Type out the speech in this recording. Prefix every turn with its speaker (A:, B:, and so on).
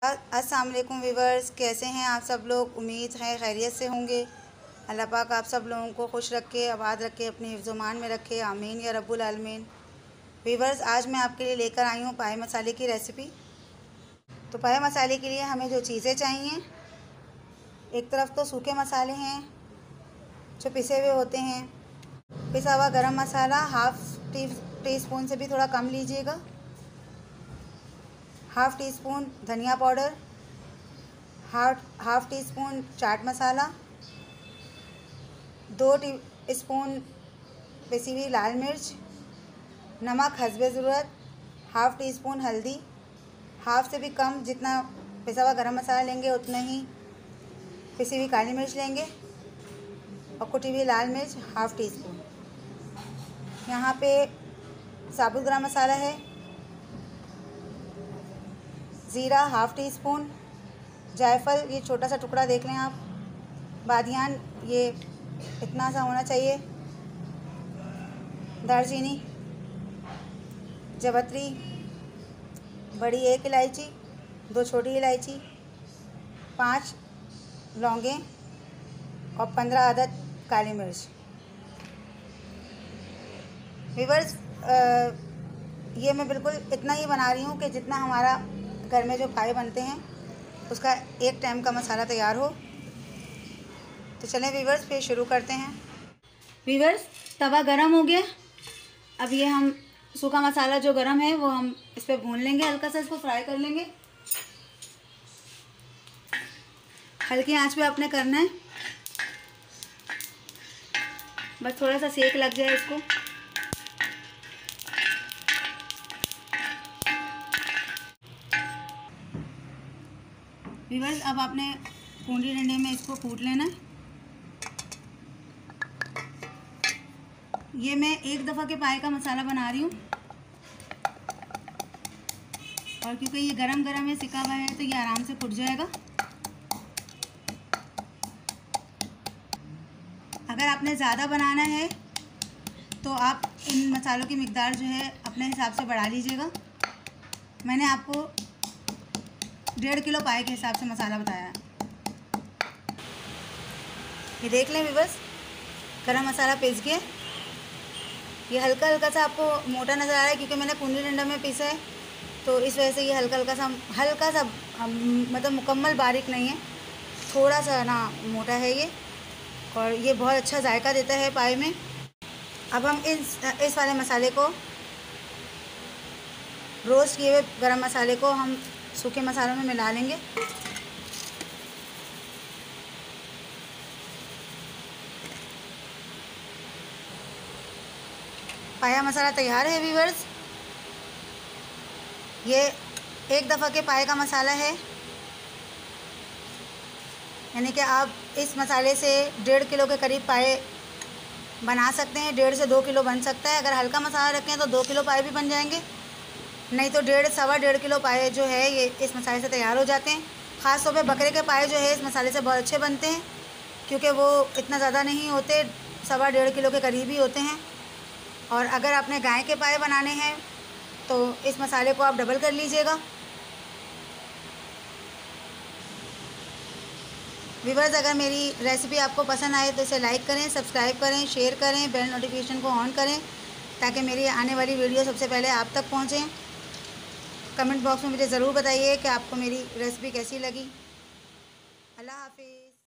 A: अस्सलाम वालेकुम वीवर्स, कैसे हैं आप सब लोग। उम्मीद है खैरियत से होंगे। अल्लाह पाक आप सब लोगों को खुश रखे, आबाद रखे, अपने हिफ्ज़-ओ-मान में रखे, आमीन या रब्बुल आलमीन। वीवर्स, आज मैं आपके लिए लेकर आई हूँ पाए मसाले की रेसिपी। तो पाए मसाले के लिए हमें जो चीज़ें चाहिए, एक तरफ तो सूखे मसाले हैं जो पिसे हुए होते हैं। पिसा हुआ गरम मसाला हाफ़ टी स्पून से भी थोड़ा कम लीजिएगा। हाफ़ टी स्पून धनिया powder, half tea spoon chaat masala, 2 tea spoon पिसी हुई लाल मिर्च, नमक हस्बे ज़रूरत, हाफ़ टी स्पून हल्दी, हाफ़ से भी कम जितना पिसा हुआ गरम मसाला लेंगे उतना ही पिसी हुई काली मिर्च लेंगे, और कुटी हुई लाल मिर्च हाफ़ टी स्पून। यहाँ पे साबुत गरम मसाला है, ज़ीरा हाफ़ टी स्पून, जायफल ये छोटा सा टुकड़ा देख लें आप, बादियान ये इतना सा होना चाहिए, दालचीनी, जवत्री बड़ी 1 इलायची, 2 छोटी इलायची, 5 लौंगें और 15 अदद काली मिर्च। वीवर्स, ये मैं बिल्कुल इतना ही बना रही हूँ कि जितना हमारा घर में जो पाए बनते हैं उसका एक टाइम का मसाला तैयार हो। तो चलें वीवर्स, फिर शुरू करते हैं। वीवर्स, तवा गरम हो गया। अब ये हम सूखा मसाला जो गरम है वो हम इस पर भून लेंगे, हल्का सा इसको फ्राई कर लेंगे। हल्की आंच पे आपने करना है, बस थोड़ा सा सेक लग जाए इसको। वीवर्स, अब आपने कूंडी डंडे में इसको कूट लेना है। ये मैं एक दफ़ा के पाए का मसाला बना रही हूँ, और क्योंकि ये गरम गरम है, सिका हुआ है, तो ये आराम से फूट जाएगा। अगर आपने ज़्यादा बनाना है तो आप इन मसालों की मिकदार जो है अपने हिसाब से बढ़ा लीजिएगा। मैंने आपको 1.5 किलो पाए के हिसाब से मसाला बताया है। ये देख लें वीवर्स, गरम मसाला पिस गया। ये हल्का हल्का सा आपको मोटा नज़र आ रहा है क्योंकि मैंने कूंडी डंडा में पीसा है, तो इस वजह से ये हल्का सा मतलब मुकम्मल बारीक नहीं है, थोड़ा सा ना मोटा है ये, और ये बहुत अच्छा जायका देता है पाए में। अब हम इस वाले मसाले को, रोस्ट किए हुए गरम मसाले को हम सूखे मसालों में मिला लेंगे। पाया मसाला तैयार है वीवर्स। ये एक दफ़ा के पाए का मसाला है, यानी कि आप इस मसाले से 1.5 किलो के करीब पाए बना सकते हैं। 1.5 से 2 किलो बन सकता है। अगर हल्का मसाला रखें तो 2 किलो पाए भी बन जाएंगे, नहीं तो 1.5 किलो पाए जो है ये इस मसाले से तैयार हो जाते हैं। ख़ास तौर पे बकरे के पाए जो है इस मसाले से बहुत अच्छे बनते हैं, क्योंकि वो इतना ज़्यादा नहीं होते, 1.5 किलो के करीब ही होते हैं। और अगर आपने गाय के पाए बनाने हैं तो इस मसाले को आप डबल कर लीजिएगा। वीवर्स, अगर मेरी रेसिपी आपको पसंद आए तो इसे लाइक करें, सब्सक्राइब करें, शेयर करें, बेल नोटिफिकेशन को ऑन करें ताकि मेरी आने वाली वीडियो सबसे पहले आप तक पहुँचें। कमेंट बॉक्स में मुझे ज़रूर बताइए कि आपको मेरी रेसिपी कैसी लगी। अल्लाह हाफिज़।